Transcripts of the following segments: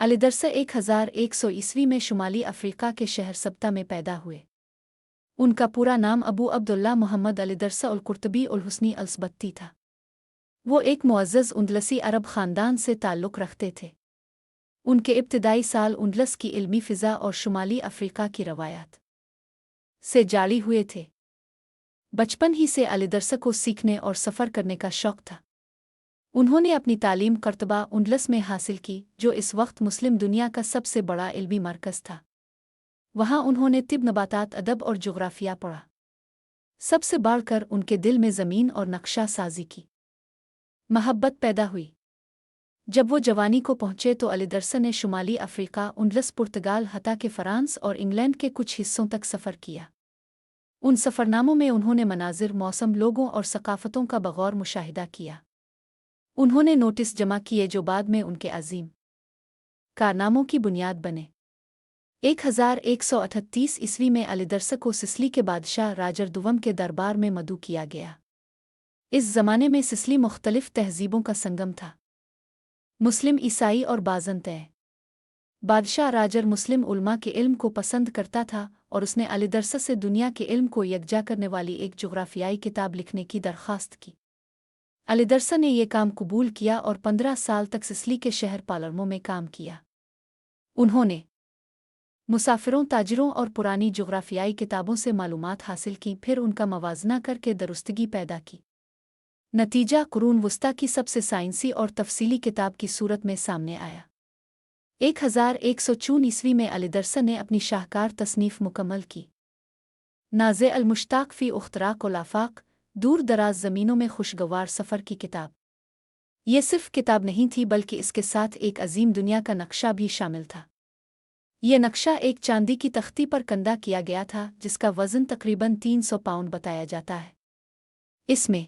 अलीदर्सा 1100 ईस्वी में शुमाली अफ्रीका के शहर सबता में पैदा हुए। उनका पूरा नाम अबू अब्दुल्ला मोहम्मद अलीदर्सा उल कुर्तबी उल हुस्नी अलसबत्ती था। वो एक मुअज़्ज़ज़ उंदलसी अरब ख़ानदान से ताल्लुक़ रखते थे। उनके इब्तिदाई साल उंदलस की इल्मी फ़िज़ा और शुमाली अफ्रीका की रवायात से जारी हुए थे। बचपन ही से अलीदर्सा को सीखने और सफ़र करने का शौक़ था। उन्होंने अपनी तालीम कर्तबा उंडलस में हासिल की, जो इस वक्त मुस्लिम दुनिया का सबसे बड़ा इल्मी मरकज़ था। वहाँ उन्होंने तिब, नबातात, अदब और जोग्राफिया पढ़ा। सबसे बढ़कर उनके दिल में ज़मीन और नक्शा साजी की महब्बत पैदा हुई। जब वो जवानी को पहुँचे तो अलीदर्सा ने शुमाली अफ्रीका, उंडलस, पुर्तगाल, हता के फ़रांस और इंग्लैंड के कुछ हिस्सों तक सफ़र किया। उन सफ़रनामों में उन्होंने मनाजिर, मौसम, लोगों और सकाफ़तों का बग़ौर मुशाहिदा किया। उन्होंने नोटिस जमा किए जो बाद में उनके अज़ीम कारनामों की बुनियाद बने। 1138 ईस्वी में अलीदर्सा को सिसली के बादशाह राजर दुवम के दरबार में मदऊ किया गया। इस ज़माने में सिसली मुख्तलिफ तहज़ीबों का संगम था, मुस्लिम, ईसाई और बाज़ंतै। बादशाह राजर मुस्लिम उलमा के इल्म को पसंद करता था और उसने अलीदर्सा से दुनिया के इल्म को यकजा करने वाली एक जोग्राफियाई किताब लिखने की दरख्वास्त की। अलीदर्सा ने यह काम कबूल किया और 15 साल तक सिसली के शहर पालर्मो में काम किया। उन्होंने मुसाफिरों, ताजिरों और पुरानी जोग्राफियाई किताबों से मालूमात हासिल की, फिर उनका मवाजना करके दुरुस्तगी पैदा की। नतीजा कुरून वस्ता की सबसे साइंसी और तफसीली किताब की सूरत में सामने आया। 1154 ईस्वी में अलीदर्सा ने अपनी शाहकार तसनीफ़ मुकम्मल की, नाज़े अल-मुश्ताक़ फ़ी उख्तराक़ उल आफ़ाक़, दूर दराज ज़मीनों में खुशगवार सफ़र की किताब। ये सिर्फ किताब नहीं थी, बल्कि इसके साथ एक अजीम दुनिया का नक्शा भी शामिल था। ये नक्शा एक चांदी की तख्ती पर कंदा किया गया था, जिसका वज़न तकरीबन 300 पाउंड बताया जाता है। इसमें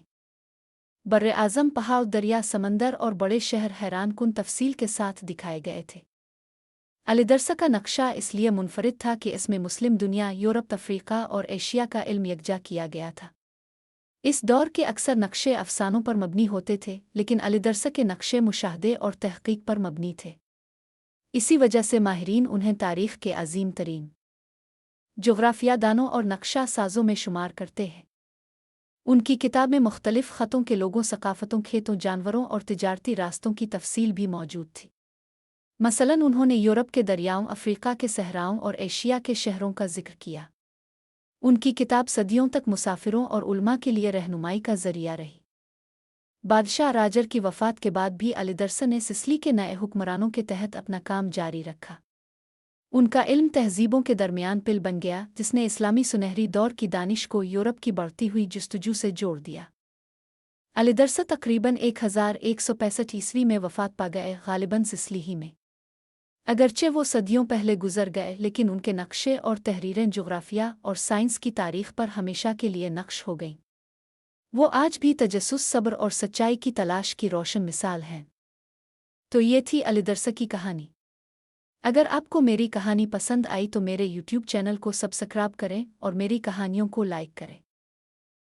बर्रे आज़म, पहाड़, दरिया, समंदर और बड़े शहर हैरानकुन तफसील के साथ दिखाए गए थे। अलीदर्सा का नक्शा इसलिए मुनफरिद था कि इसमें मुस्लिम दुनिया, यूरोप, अफ्रीका और एशिया का इल्म यकजा किया गया था। इस दौर के अक्सर नक्शे अफसानों पर मबनी होते थे, लेकिन अलीदर्सा के नक्शे मुशाहदे और तहक़ीक़ पर मबनी थे। इसी वजह से माहिरीन उन्हें तारीख़ के अज़ीम तरीन जोग्राफियादानों और नक्शा साज़ों में शुमार करते हैं। उनकी किताब में मुख्तलिफ़ ख़तों के लोगों, सकाफ़तों, खेतों, जानवरों और तिजारती रास्तों की तफसील भी मौजूद थी। मसलन उन्होंने यूरोप के दरियाओं, अफ्रीका के सहराओं और एशिया के शहरों का जिक्र किया। उनकी किताब सदियों तक मुसाफिरों और उलमा के लिए रहनुमाई का ज़रिया रही। बादशाह राजर की वफ़ात के बाद भी अलीदर्सा ने सिसली के नए हुक्मरानों के तहत अपना काम जारी रखा। उनका इल्म तहज़ीबों के दरमियान पिल बन गया, जिसने इस्लामी सुनहरी दौर की दानिश को यूरोप की बढ़ती हुई जस्तजू से जोड़ दिया। अलीदर्सा तकरीबन 1165 ईस्वी में वफ़ात पा गए, ग़ालिबन सिसली ही में। अगरचे वो सदियों पहले गुजर गए, लेकिन उनके नक्शे और तहरीरें जोग्राफिया और साइंस की तारीख़ पर हमेशा के लिए नक्श हो गईं। वो आज भी तजस्सुस, सब्र और सच्चाई की तलाश की रोशन मिसाल हैं। तो ये थी अलीदर्सा की कहानी। अगर आपको मेरी कहानी पसंद आई तो मेरे YouTube चैनल को सब्सक्राइब करें और मेरी कहानियों को लाइक करें।